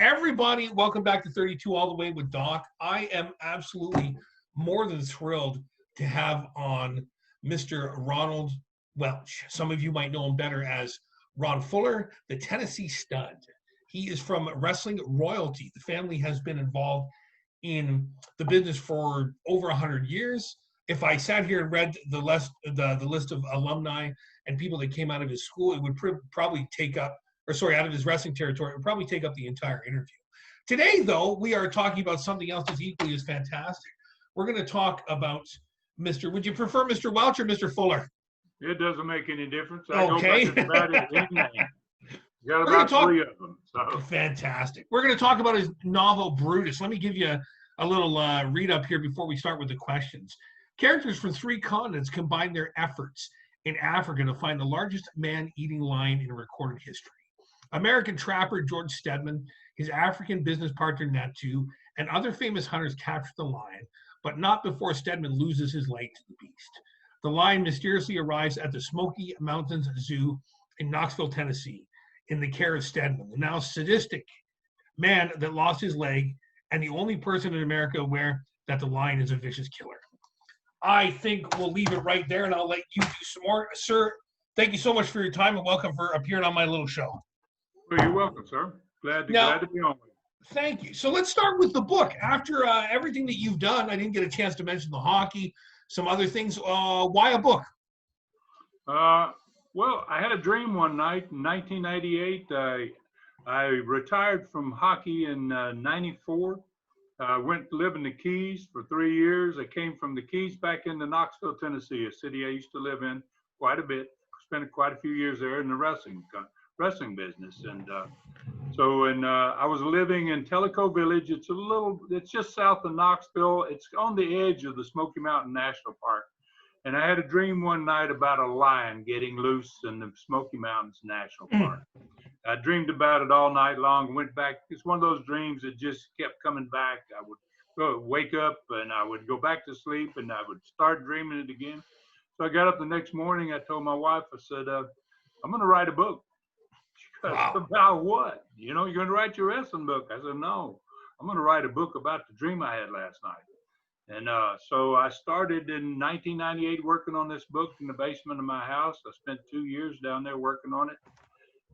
Everybody, welcome back to 32 All the Way with Doc. I am absolutely more than thrilled to have on Mr. Ronald Welch. Some of you might know him better as Ron Fuller, the Tennessee Stud. He is from wrestling royalty. The family has been involved in the business for over 100 years. If I sat here and read the list of alumni and people that came out of his school, it would probably take up, out of his wrestling territory, it would probably take up the entire interview. Today, though, we are talking about something else that's equally as fantastic. We're going to talk about would you prefer Mr. Welch or Mr. Fuller? It doesn't make any difference. Okay. I go by just about his name. Got about three of them. So. Fantastic. We're going to talk about his novel, Brutus. Let me give you a little read up here before we start with the questions. Characters from 3 continents combine their efforts in Africa to find the largest man-eating lion in recorded history. American trapper George Stedman, his African business partner Natu, and other famous hunters capture the lion, but not before Stedman loses his leg to the beast. The lion mysteriously arrives at the Smoky Mountains Zoo in Knoxville, Tennessee, in the care of Stedman, the now sadistic man that lost his leg and the only person in America aware that the lion is a vicious killer. I think we'll leave it right there, and I'll let you do some more. Sir, thank you so much for your time, and welcome for appearing on my little show. Well, you're welcome, sir. Glad to be on with you. Thank you. So let's start with the book. After everything that you've done, I didn't get a chance to mention the hockey, some other things. Why a book? Well, I had a dream one night in 1998. I retired from hockey in 94. Went to live in the Keys for 3 years. I came from the Keys back into Knoxville, Tennessee, a city I used to live in quite a bit. Spent quite a few years there in the wrestling business. And I was living in Tellico Village. It's just south of Knoxville. It's on the edge of the Smoky Mountain National Park. And I had a dream one night about a lion getting loose in the Smoky Mountains National Park. I dreamed about it all night long, went back. It's one of those dreams that just kept coming back. I would wake up and I would go back to sleep and I would start dreaming it again. So I got up the next morning. I told my wife, I said, I'm going to write a book. She goes, about what? You're going to write your wrestling book? I said, no, I'm going to write a book about the dream I had last night. And so I started in 1998 working on this book in the basement of my house. I spent 2 years down there working on it.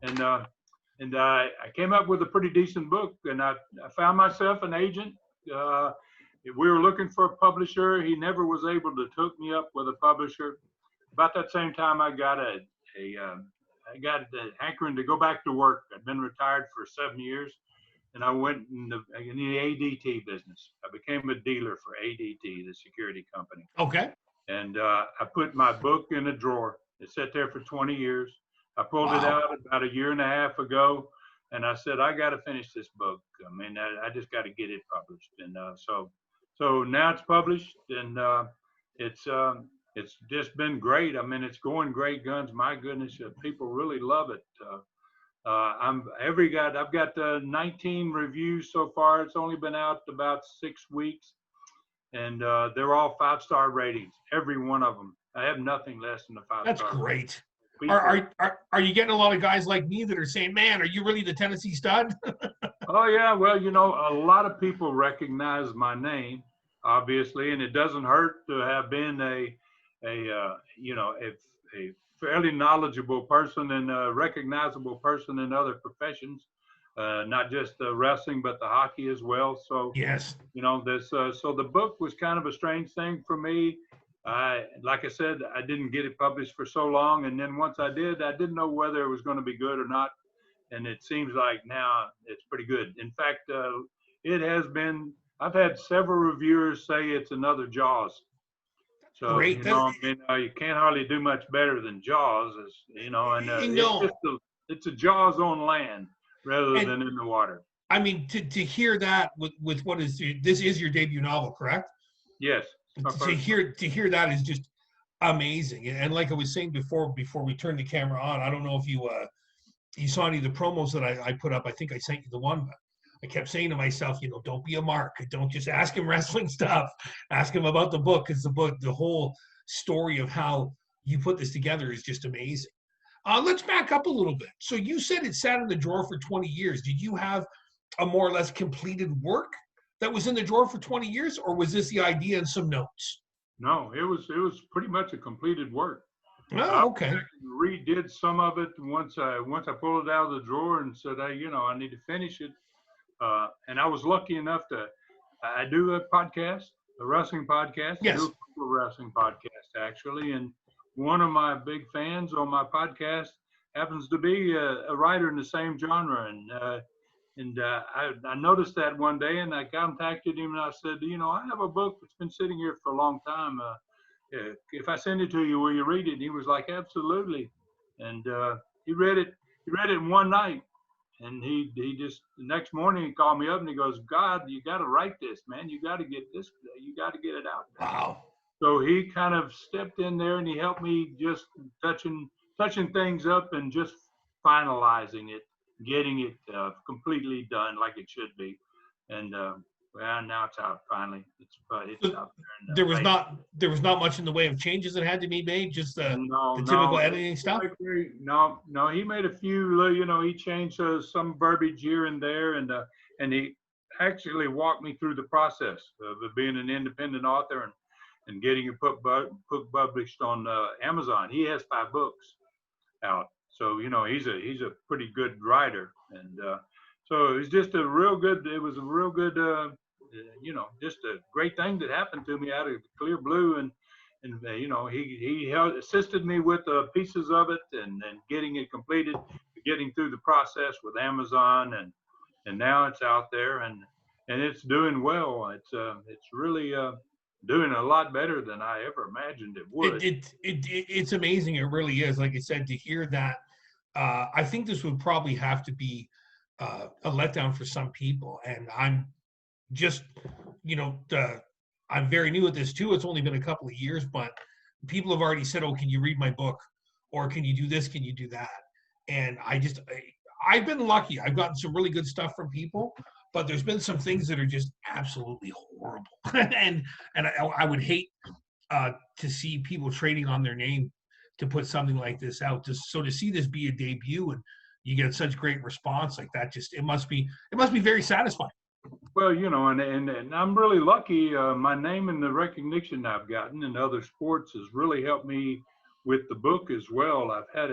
And I came up with a pretty decent book, and I found myself an agent. We were looking for a publisher. He never was able to hook me up with a publisher. About that same time, I got the hankering to go back to work. I'd been retired for 7 years, and I went in the ADT business. I became a dealer for ADT, the security company. Okay. And I put my book in a drawer. It sat there for 20 years. I pulled it out about a year and a half ago, and I said, I got to finish this book. I mean, I just got to get it published. And so now it's published, and it's just been great. I mean, it's going great guns. My goodness, people really love it. I've got 19 reviews so far. It's only been out about 6 weeks, and they're all 5-star ratings, every one of them. I have nothing less than a 5-star. That's great. Are you getting a lot of guys like me that are saying, man, are you really the Tennessee Stud? Oh, yeah. Well, a lot of people recognize my name, obviously, and it doesn't hurt to have been a fairly knowledgeable person and a recognizable person in other professions, not just wrestling, but the hockey as well. So, yes, so the book was kind of a strange thing for me. Like I said, I didn't get it published for so long. And then once I did, I didn't know whether it was going to be good or not. And it seems like now it's pretty good. In fact, it has been, I've had several reviewers say it's another Jaws. So, great. You can't hardly do much better than Jaws, it's a Jaws on land rather than in the water. I mean, to hear that with what is, this is your debut novel, correct? Yes. To hear that is just amazing. And like I was saying before we turned the camera on, I don't know if you saw any of the promos that I put up. I think I sent you the one, but I kept saying to myself, don't be a mark. Don't just ask him wrestling stuff. Ask him about the book, because the whole story of how you put this together is just amazing. Let's back up a little bit. So you said it sat in the drawer for 20 years. Did you have a more or less completed work that was in the drawer for 20 years, or was this the idea and some notes? No, it was pretty much a completed work. I Oh, okay. redid some of it once I pulled it out of the drawer and said, hey, I need to finish it. And I was lucky enough I do a podcast, a wrestling podcast. I do Yes. a couple of wrestling podcasts actually, and one of my big fans on my podcast happens to be a writer in the same genre, and I noticed that one day, and I contacted him, and I said, I have a book that's been sitting here for a long time. If I send it to you, will you read it? And he was like, absolutely. And he read it. He read it in one night, and he just the next morning he called me up and he goes, God, you got to write this, man. You got to get this. You got to get it out there. Wow. So he kind of stepped in there and he helped me just touching things up and just finalizing it, getting it completely done like it should be. And well, now it's out finally. It's out there. There was not much in the way of changes that had to be made. Just the typical editing stuff. No. He made a few. He changed some verbiage here and there, and he actually walked me through the process of being an independent author and getting it published on Amazon. He has 5 books out, so he's a pretty good writer, and so it was just a real good. Just a great thing that happened to me out of the clear blue, and he assisted me with pieces of it and getting it completed, getting through the process with Amazon, and now it's out there and it's doing well. It's really doing a lot better than I ever imagined it would. It's amazing. It really is. Like I said, to hear that, I think this would probably have to be a letdown for some people. And I'm just, I'm very new at this too. It's only been a couple of years, but people have already said, "Oh, can you read my book?" Or "Can you do this? Can you do that?" And I've been lucky. I've gotten some really good stuff from people, but there's been some things that are just absolutely horrible. and I would hate to see people trading on their name to put something like this out. So to see this be a debut and you get such great response like that, it must be very satisfying. Well, and I'm really lucky. My name and the recognition I've gotten in other sports has really helped me with the book as well. I had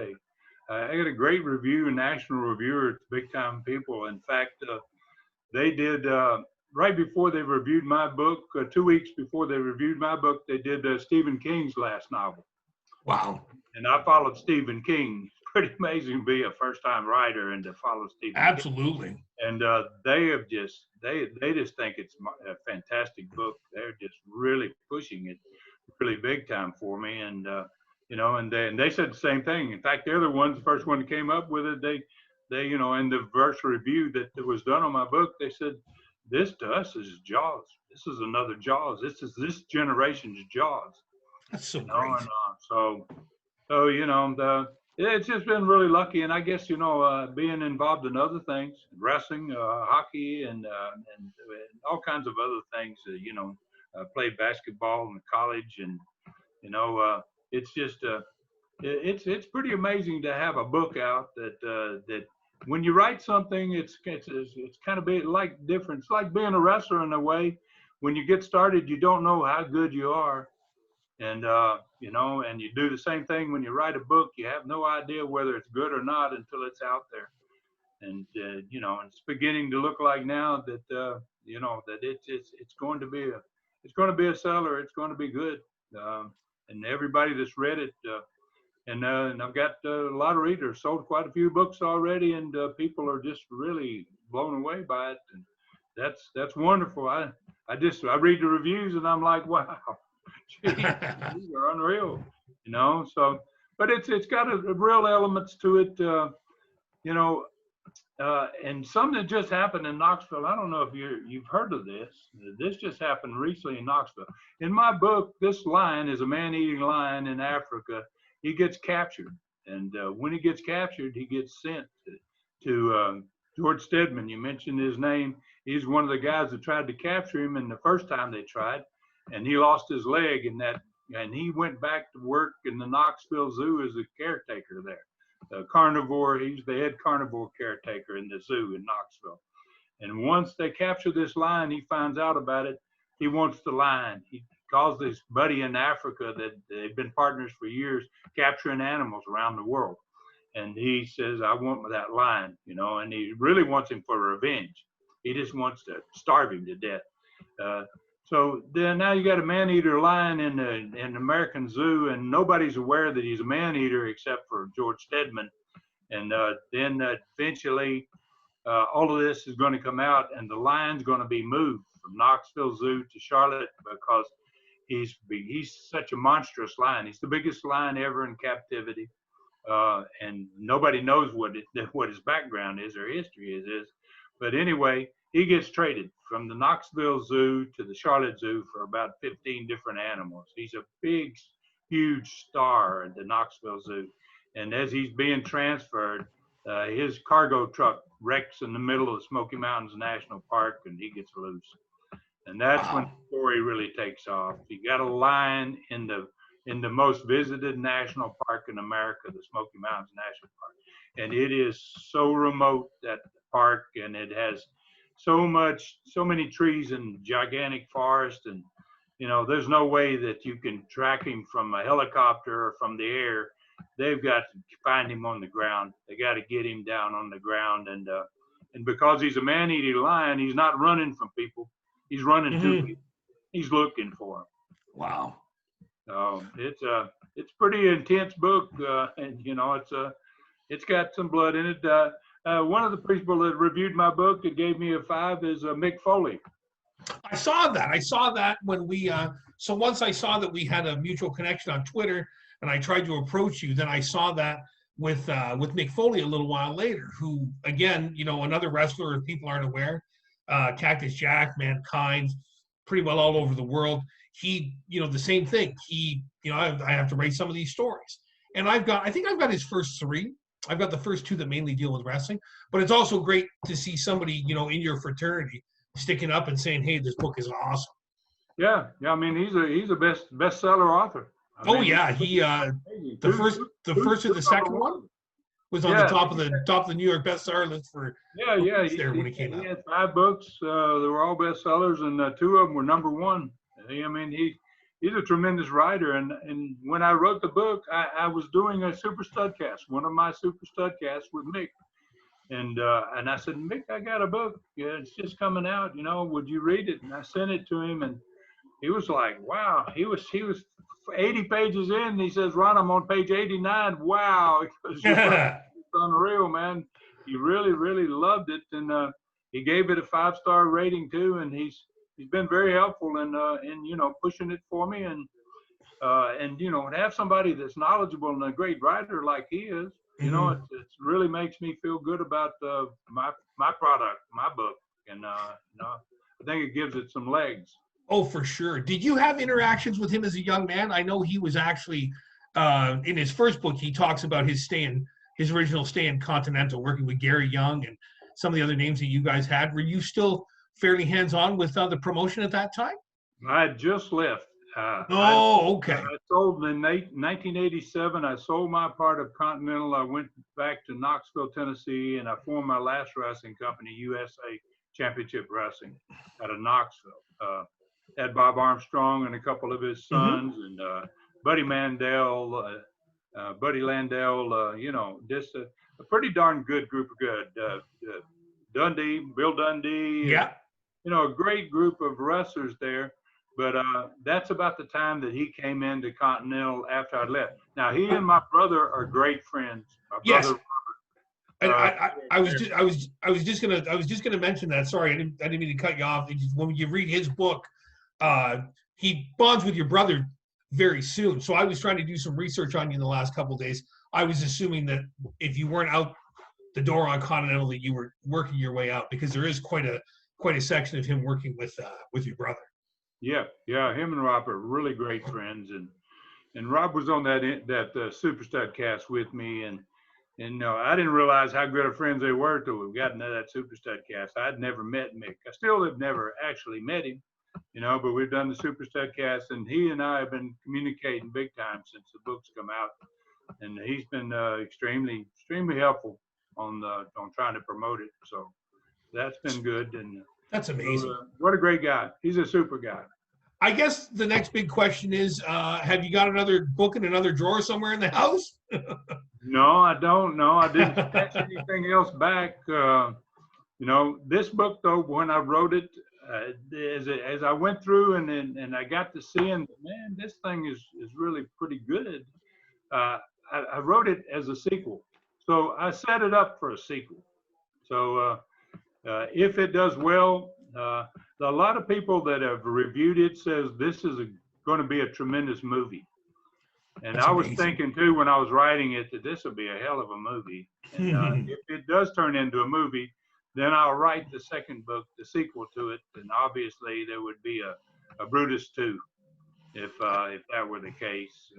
a great review, a national reviewer, big time people. In fact, they did right before they reviewed my book, 2 weeks before they reviewed my book, they did Stephen King's last novel. Wow. And I followed Stephen King. It's pretty amazing to be a first-time writer and to follow Stephen Absolutely. King. And they just think it's a fantastic book. They're just really pushing it really big time for me. And, and they said the same thing. In fact, they're the first one that came up with it. They in the verse review that was done on my book, they said, this to us is Jaws. This is another Jaws. This is this generation's Jaws. That's so great. And, it's just been really lucky. And I guess, being involved in other things, wrestling, hockey, and all kinds of other things, played basketball in college. And, it's just, it's pretty amazing to have a book out that when you write something, it's kind of different. It's like being a wrestler in a way. When you get started, you don't know how good you are. And, and you do the same thing when you write a book. You have no idea whether it's good or not until it's out there. And, it's beginning to look like now that, that it's going to be a seller. It's going to be good. And everybody that's read it, and I've got a lot of readers, sold quite a few books already, and people are just really blown away by it. And that's wonderful. I read the reviews and I'm like, wow. These are unreal, so, but it's got a real elements to it, and something that just happened in Knoxville. I don't know if you've heard of this. This just happened recently in Knoxville. In my book, this lion is a man-eating lion in Africa. He gets captured, and when he gets captured, he gets sent to George Stedman. You mentioned his name. He's one of the guys that tried to capture him, and the first time they tried, and he lost his leg and he went back to work in the Knoxville Zoo as a caretaker there. The carnivore, he's the head carnivore caretaker in the zoo in Knoxville. And once they capture this lion, he finds out about it. He wants the lion. He calls his buddy in Africa that they've been partners for years, capturing animals around the world. And he says, I want that lion, you know, and he really wants him for revenge. He just wants to starve him to death. So then now you got a man-eater lion in the American Zoo, and nobody's aware that he's a man-eater except for George Stedman. And then eventually all of this is going to come out, and the lion's going to be moved from Knoxville Zoo to Charlotte because he's such a monstrous lion. He's the biggest lion ever in captivity, and nobody knows what his background is or history is. But anyway, he gets traded from the Knoxville Zoo to the Charlotte Zoo for about 15 different animals. He's a big, huge star at the Knoxville Zoo. And as he's being transferred, his cargo truck wrecks in the middle of the Smoky Mountains National Park, and he gets loose. And that's when the story really takes off. You got a lion in the most visited national park in America, the Smoky Mountains National Park. And it is so remote, that park, and it has so many trees and gigantic forest, and you know, there's no way that you can track him from a helicopter or from the air. They've got to find him on the ground. They got to get him down on the ground, and because he's a man-eating lion, he's not running from people. He's running to people. He's looking for them. Wow. It's a pretty intense book, and you know, it's got some blood in it. One of the people that reviewed my book that gave me a 5 is Mick Foley. I saw that when we so once I saw that we had a mutual connection on Twitter, and I tried to approach you, then I saw that with Mick Foley a little while later, who, again, you know, another wrestler, if people aren't aware, Cactus Jack, Mankind, pretty well all over the world. He, you know, the same thing. He, you know, I have to write some of these stories, and I think I've got his first 3. I've got the first 2 that mainly deal with wrestling, but it's also great to see somebody, you know, in your fraternity sticking up and saying, "Hey, this book is awesome." Yeah. I mean, he's a bestseller author. Oh yeah, he the first or the second one was on the top of the New York bestseller list for weeks there when it came out. He had 5 books. They were all bestsellers, and 2 of them were #1. I mean, he's a tremendous writer. And when I wrote the book, I was doing a Super Studcast, one of my Super Studcasts with Mick. And I said, Mick, I got a book. Yeah, it's just coming out. You know, would you read it? And I sent it to him, and he was like, wow. He was 80 pages in. And he says, Ron, I'm on page 89. Wow. It's unreal, man. He really, really loved it. And he gave it a 5-star rating too. And he's been very helpful in you know, pushing it for me. And you know, to have somebody that's knowledgeable and a great writer like he is, you know, it really makes me feel good about my product, my book. And you know, I think it gives it some legs. Oh, for sure. Did you have interactions with him as a young man? I know he was actually in his first book. He talks about his original stay in Continental, working with Gary Young and some of the other names that you guys had. Were you still fairly hands-on with the promotion at that time? I had just left. Okay. I sold in 1987. I sold my part of Continental. I went back to Knoxville, Tennessee, and I formed my last wrestling company, USA Championship Wrestling, out of Knoxville. Had Bob Armstrong and a couple of his sons, and Buddy Landell, you know, just a pretty darn good group of Bill Dundee. Yeah. You know, a great group of wrestlers there. But that's about the time that he came into Continental after I left. Now, he and my brother are great friends. My brother, Robert, I was just gonna mention that. Sorry, I didn't mean to cut you off. When you read his book, he bonds with your brother very soon. So I was trying to do some research on you in the last couple of days. I was assuming that if you weren't out the door on Continental, that you were working your way out, because there is quite a section of him working with your brother. Yeah, him and Rob are really great friends, and Rob was on that Super Studcast with me, and I didn't realize how good of friends they were till we got into that Super Studcast. I'd never met Mick. I still have never actually met him, you know, but we've done the Super Studcast, and he and I have been communicating big time since the book's come out, and he's been extremely helpful on trying to promote it. So that's been good. And That's amazing. what a great guy. He's a super guy. I guess the next big question is, have you got another book in another drawer somewhere in the house? No, I don't know. I didn't snatch anything else back. This book though, when I wrote it, as I went through and I got to seeing, man, this thing is really pretty good. I wrote it as a sequel, so I set it up for a sequel. So if it does well, a lot of people that have reviewed it says this is going to be a tremendous movie. And That's I was amazing. thinking too when I was writing it that this would be a hell of a movie. And if it does turn into a movie, then I'll write the second book, the sequel to it, and obviously there would be a Brutus 2 if that were the case.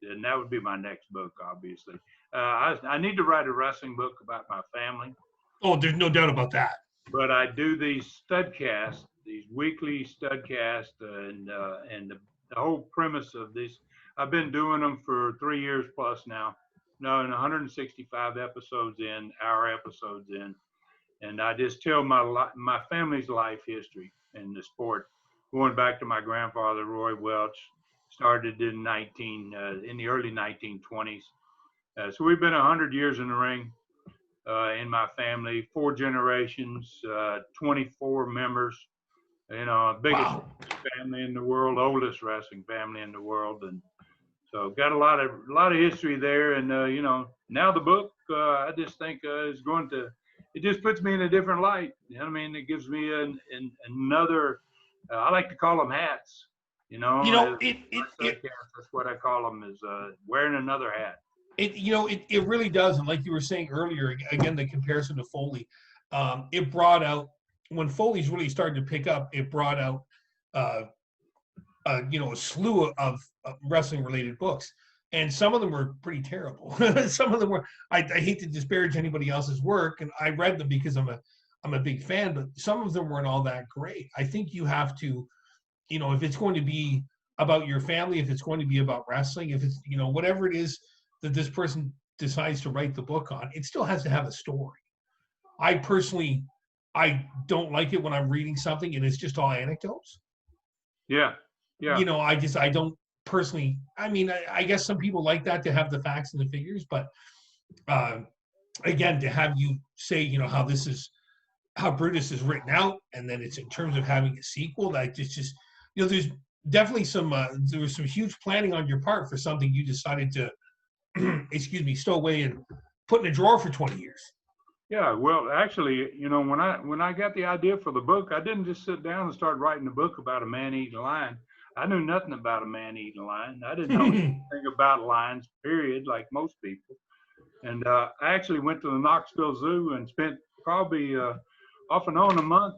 And that would be my next book, obviously. I need to write a wrestling book about my family. Oh, there's no doubt about that. But I do these studcasts, these weekly studcasts, and the whole premise of this, I've been doing them for 3 years plus now. No, and 165 episodes in, hour episodes in, and I just tell my family's life history in the sport, going back to my grandfather Roy Welch, started in the early 1920s. So we've been 100 years in the ring. In my family, 4 generations, 24 members, biggest family in the world, oldest wrestling family in the world. And so got a lot of history there. And, now the book, I just think is it just puts me in a different light. You know what I mean? It gives me another, I like to call them hats, that's what I call them, is wearing another hat. It really does. And like you were saying earlier, again, the comparison to Foley, it brought out, when Foley's really started to pick up, it brought out, a slew of wrestling related books. And some of them were pretty terrible. Some of them were, I hate to disparage anybody else's work, and I read them because I'm a big fan, but some of them weren't all that great. I think you have to, if it's going to be about your family, if it's going to be about wrestling, if it's, whatever it is that this person decides to write the book on, it still has to have a story. I personally, I don't like it when I'm reading something and it's just all anecdotes. Yeah. I don't personally, I guess some people like that, to have the facts and the figures, but again, to have you say, how this is, how Brutus is written out, and then it's in terms of having a sequel, that just there's definitely there was some huge planning on your part for something you decided to stow away and put in a drawer for 20 years. Yeah, well, actually, when I got the idea for the book, I didn't just sit down and start writing a book about a man eating a lion. I knew nothing about a man eating a lion. I didn't know anything about lions, period, like most people. And I actually went to the Knoxville Zoo and spent probably off and on a month,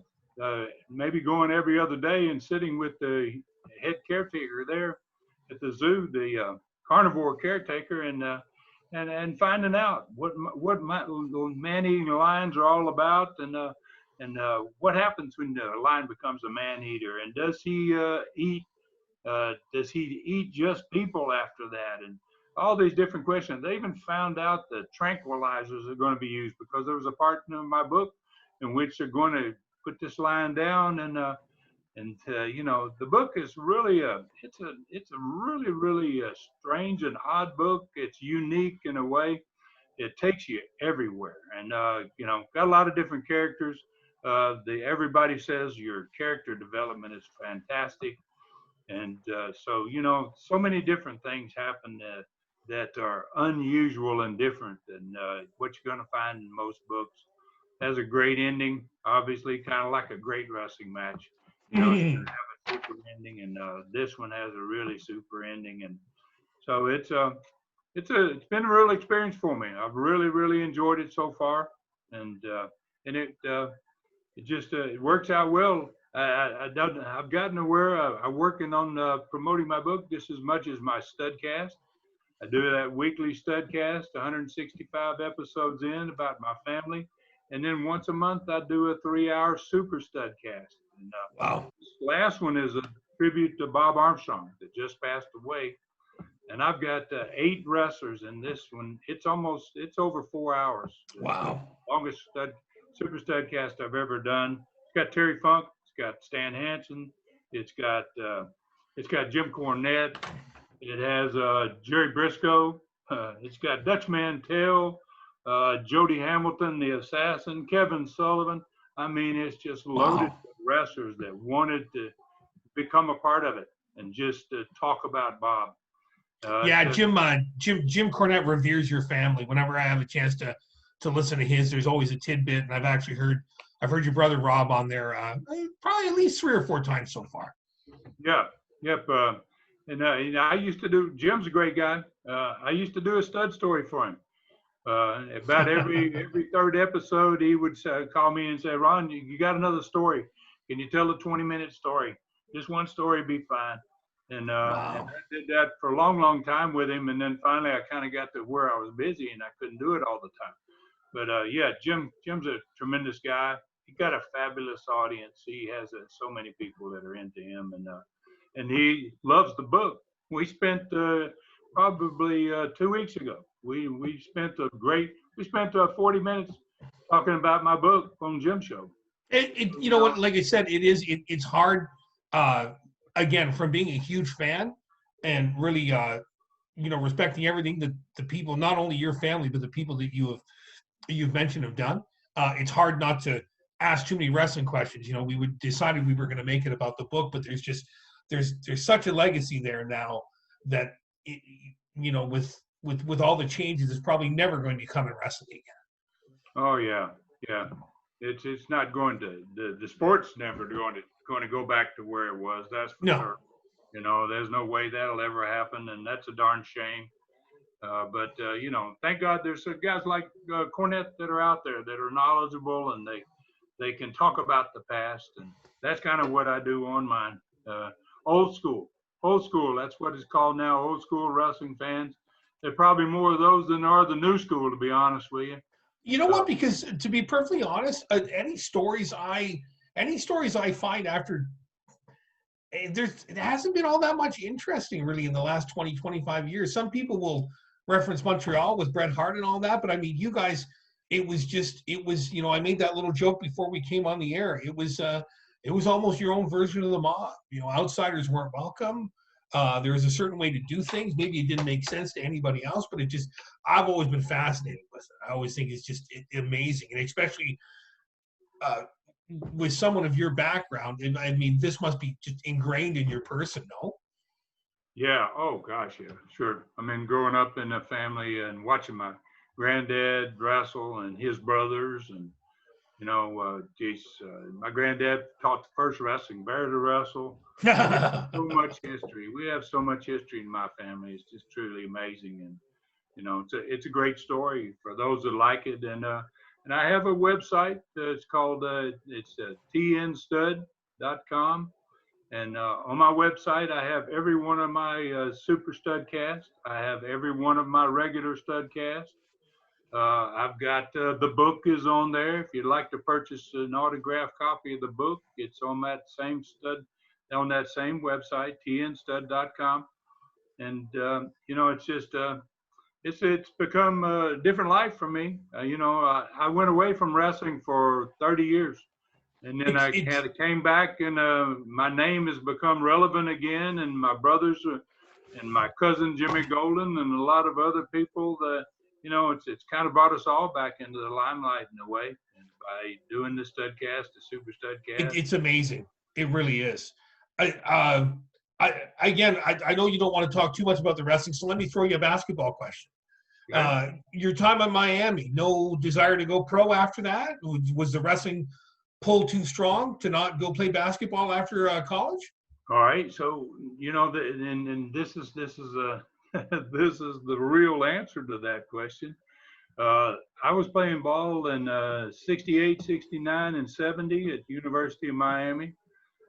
maybe going every other day and sitting with the head caretaker there at the zoo, the carnivore caretaker, and finding out what man-eating lions are all about, and what happens when the lion becomes a man-eater, and does he eat just people after that, and all these different questions. They even found out that tranquilizers are going to be used, because there was a part in my book in which they're going to put this lion down, and the book is really it's a really strange and odd book. It's unique in a way. It takes you everywhere, and got a lot of different characters. Everybody says your character development is fantastic, and so many different things happen that are unusual and different than what you're going to find in most books. Has a great ending, obviously, kind of like a great wrestling match. It's going to have a super ending, and this one has a really super ending, and so it's been a real experience for me. I've really enjoyed it so far, and it works out well. I've gotten to where I'm working on promoting my book just as much as my studcast. I do that weekly studcast, 165 episodes in, about my family. And then once a month, I do a 3-hour super studcast. And, wow. This last one is a tribute to Bob Armstrong that just passed away. And I've got 8 wrestlers in this one. It's over 4 hours. Wow. Longest super studcast I've ever done. It's got Terry Funk, it's got Stan Hansen, it's got Jim Cornette, it has Jerry Briscoe, it's got Dutch Mantell, Jody Hamilton, the assassin, Kevin Sullivan. I mean, it's just loaded with wrestlers that wanted to become a part of it and just talk about Bob. Yeah, Jim Cornette reveres your family. Whenever I have a chance to listen to his, there's always a tidbit, and I've heard your brother Rob on there probably at least 3 or 4 times so far. Yeah, yep. And I used to do. Jim's a great guy. I used to do a stud story for him. About every third episode, he would call me and say, "Ron, you got another story? Can you tell a 20-minute story? Just one story would be fine." And I did that for a long, long time with him. And then finally, I kind of got to where I was busy and I couldn't do it all the time. But yeah, Jim's a tremendous guy. He got a fabulous audience. He has so many people that are into him, and he loves the book. We spent probably 2 weeks ago. We spent 40 minutes talking about my book on Jim's show. You know what? Like I said, it's hard. Again, from being a huge fan and really, respecting everything that the people, not only your family, but the people that you've mentioned have done. It's hard not to ask too many wrestling questions. You know, we decided we were going to make it about the book, but there's such a legacy there now that with all the changes, it's probably never going to come in wrestling again. Oh yeah. It's not going to the sport's never going to go back to where it was. That's for sure. You know, there's no way that'll ever happen, and that's a darn shame. But thank God there's some guys like Cornette that are out there that are knowledgeable and they can talk about the past, and that's kind of what I do on mine. Old school. That's what it's called now. Old school wrestling fans. There are probably more of those than there are the new school, to be honest with you. You know what? Because to be perfectly honest, any stories I find after it hasn't been all that much interesting really in the last 20, 25 years. Some people will reference Montreal with Bret Hart and all that, but I mean, you guys, it was I made that little joke before we came on the air. It was almost your own version of the mob. You know, outsiders weren't welcome. There was a certain way to do things. Maybe it didn't make sense to anybody else, but I've always been fascinated with it. I always think it's just amazing. And especially with someone of your background, and I mean, this must be just ingrained in your person, no? Yeah. Oh gosh, yeah, sure. I mean, growing up in a family and watching my granddad wrestle and his brothers, and my granddad taught the first wrestling bear to wrestle. So much history. We have so much history in my family. It's just truly amazing, and it's a great story for those that like it. And I have a website. It's called tnstud.com. And on my website, I have every one of my super studcasts. I have every one of my regular studcasts. I've got the book is on there. If you'd like to purchase an autographed copy of the book, it's on that same website, tnstud.com. And it's just it's become a different life for me. I went away from wrestling for 30 years. And then I came back, and my name has become relevant again. And my brothers and my cousin Jimmy Golden and a lot of other people that, it's kind of brought us all back into the limelight in a way. And by doing the Studcast, the Super Studcast. It's amazing. It really is. I know you don't want to talk too much about the wrestling, so let me throw you a basketball question. Okay. Your time in Miami, no desire to go pro after that? Was the wrestling pull too strong to not go play basketball after college? All right, so and this is this is the real answer to that question. I was playing ball in 68, 69, and 70 at the University of Miami.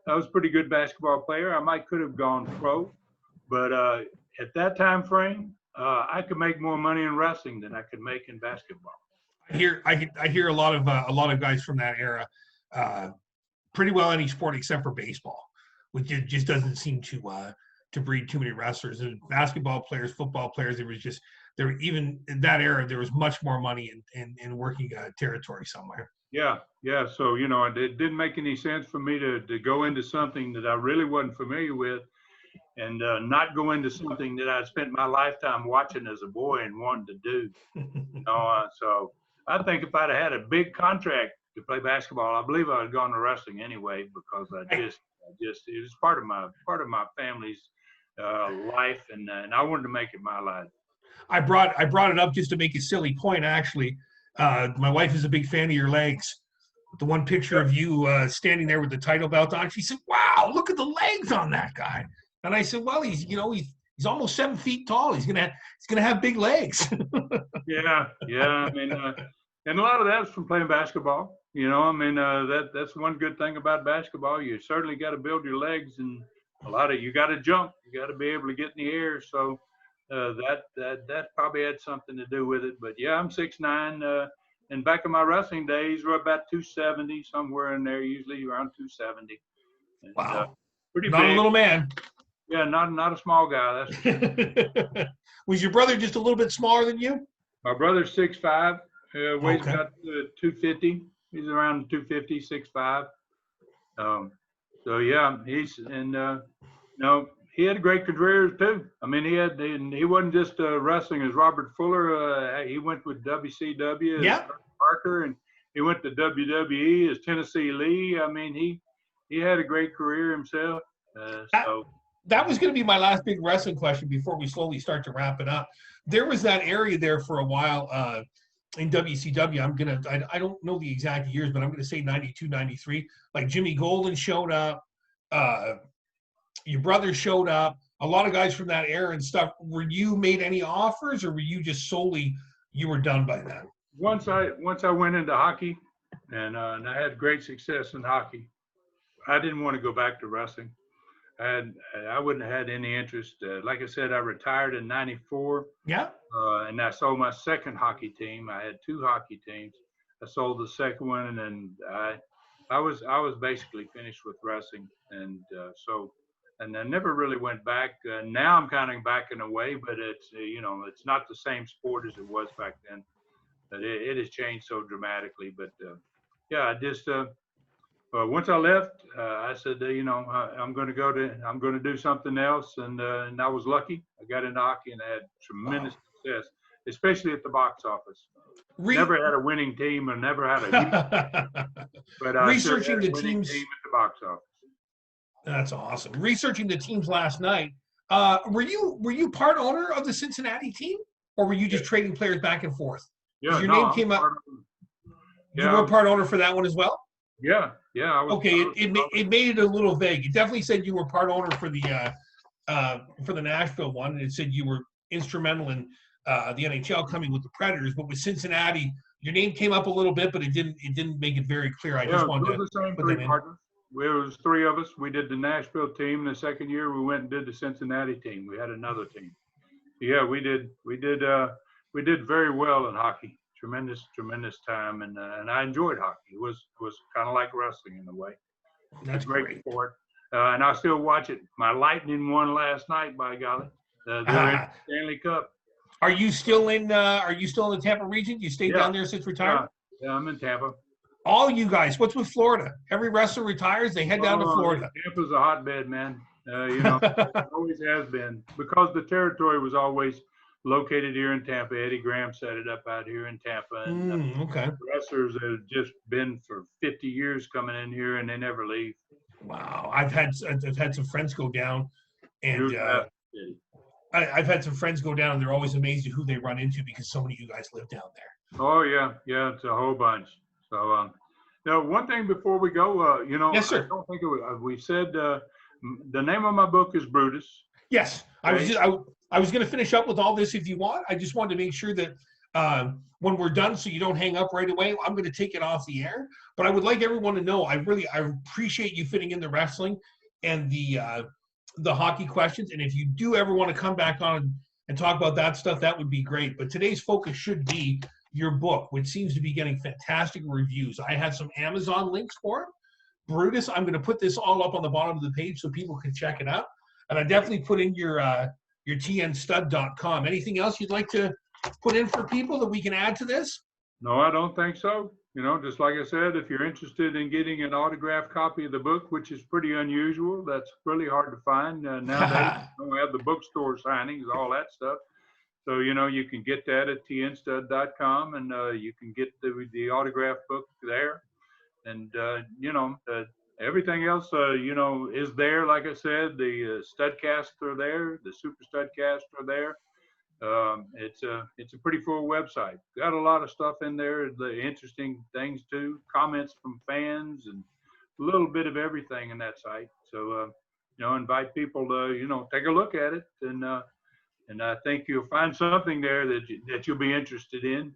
I was a pretty good basketball player. I could have gone pro, but at that time frame, I could make more money in wrestling than I could make in basketball. I hear a lot of guys from that era. Pretty well any sport except for baseball, which just doesn't seem to breed too many wrestlers. And basketball players, football players, even in that era, there was much more money in working territory somewhere. Yeah, yeah. So, you know, it didn't make any sense for me to go into something that I really wasn't familiar with, and not go into something that I spent my lifetime watching as a boy and wanting to do. So I think if I'd have had a big contract to play basketball, I believe I'd have gone to wrestling anyway, because it was part of my family's life, and I wanted to make it my life. I brought it up just to make a silly point. Actually, my wife is a big fan of your legs. The one picture of you standing there with the title belt on, she said, "Wow, look at the legs on that guy." And I said, "Well, he's almost 7 feet tall. He's gonna have big legs." Yeah, yeah. I mean, and a lot of that's from playing basketball. You know, I mean, that's one good thing about basketball. You certainly got to build your legs, and you got to jump. You got to be able to get in the air. So that probably had something to do with it. But yeah, I'm 6'9". And back in my wrestling days, we're about 270, somewhere in there, usually around 270. And, Wow, pretty not big. a little man. Yeah, not a small guy. That's for sure. Was your brother just a little bit smaller than you? My brother's 6'5", weighs Okay. about 250. He's around 250, 6'5". So yeah, he had a great career too. I mean, he wasn't just wrestling as Robert Fuller. He went with WCW as Yeah. Parker, and he went to WWE as Tennessee Lee. I mean, he had a great career himself. That was going to be my last big wrestling question before we slowly start to wrap it up. There was that area there for a while in WCW. I don't know the exact years, but I'm going to say 92, 93. Like Jimmy Golden showed up. Your brother showed up. A lot of guys from that era and stuff. Were you made any offers, or were you just solely you were done by then? Once I went into hockey, and I had great success in hockey, I didn't want to go back to wrestling. I wouldn't have had any interest. Like I said, I retired in '94. Yeah. And I sold my second hockey team. I had 2 hockey teams. I sold the second one, and I was basically finished with wrestling. And and I never really went back. Now I'm kind of backing away, but it's not the same sport as it was back then. But it has changed so dramatically. But yeah, I just once I left, I said, I'm going to do something else, and I was lucky. I got into hockey, and I had tremendous success, especially at the box office. Never had a winning team, and never had a but researching the teams team at the box office. That's awesome. Researching the teams last night. Were you part owner of the Cincinnati team, or were you just trading players back and forth? Yeah, your name came up. You were part owner for that one as well. Yeah, I was. Okay, it made it a little vague. It definitely said you were part owner for the Nashville one, and it said you were instrumental in the NHL coming with the Predators. But with Cincinnati, your name came up a little bit, but it didn't make it very clear. I just wanted to the same put 3 them in. partners. It was 3 of us. We did the Nashville team. The second year, we went and did the Cincinnati team. We had another team. Yeah, we did very well in hockey. Tremendous time, and I enjoyed hockey. It was kind of like wrestling in a way. That's great sport, and I still watch it. My Lightning won last night, by golly. They're in the Stanley Cup. Are you still in the Tampa region? You stayed down there since retirement? Yeah, I'm in Tampa. All you guys, what's with Florida? Every wrestler retires, they head down to Florida. Tampa's a hotbed, man. It always has been, because the territory was always located here in Tampa. Eddie Graham set it up out here in Tampa. And okay. Wrestlers have just been for 50 years coming in here, and they never leave. Wow. I've had some friends go down, and I've had some friends go down, and they're always amazed at who they run into, because so many of you guys live down there. Oh, yeah. Yeah, it's a whole bunch. So, now, one thing before we go, yes, sir. I don't think we said the name of my book is Brutus. Yes. Okay. I was going to finish up with all this if you want. I just wanted to make sure that when we're done, so you don't hang up right away, I'm going to take it off the air. But I would like everyone to know I appreciate you fitting in the wrestling and the hockey questions. And if you do ever want to come back on and talk about that stuff, that would be great. But today's focus should be your book, which seems to be getting fantastic reviews. I have some Amazon links for it. Brutus, I'm going to put this all up on the bottom of the page so people can check it out. And I definitely put in your tnstud.com. Anything else you'd like to put in for people that we can add to this? No, I don't think so. You know, just like I said, if you're interested in getting an autographed copy of the book, which is pretty unusual, that's really hard to find nowadays. We don't have the bookstore signings, all that stuff. So, you know, you can get that at tnstud.com, and you can get the autographed book there. And, you know, everything else, you know, is there. Like I said, the Studcasts are there, the Super Studcasts are there. It's a pretty full website. Got a lot of stuff in there, the interesting things too, comments from fans, and a little bit of everything in that site. So, you know, invite people to, you know, take a look at it, and I think you'll find something there that you'll be interested in.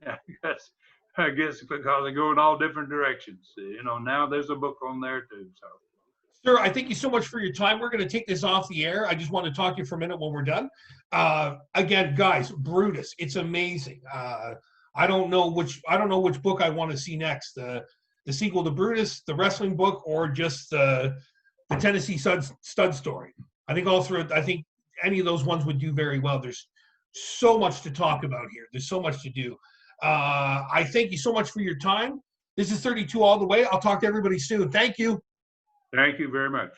I guess because they go in all different directions. You know, now there's a book on there too. So. Sir, I thank you so much for your time. We're going to take this off the air. I just want to talk to you for a minute when we're done. Again, guys, Brutus, it's amazing. I don't know which book I want to see next. The sequel to Brutus, the wrestling book, or just the Tennessee Stud story. I think any of those ones would do very well. There's so much to talk about here. There's so much to do. I thank you so much for your time. This is 32 all the way. I'll talk to everybody soon. Thank you. Thank you very much.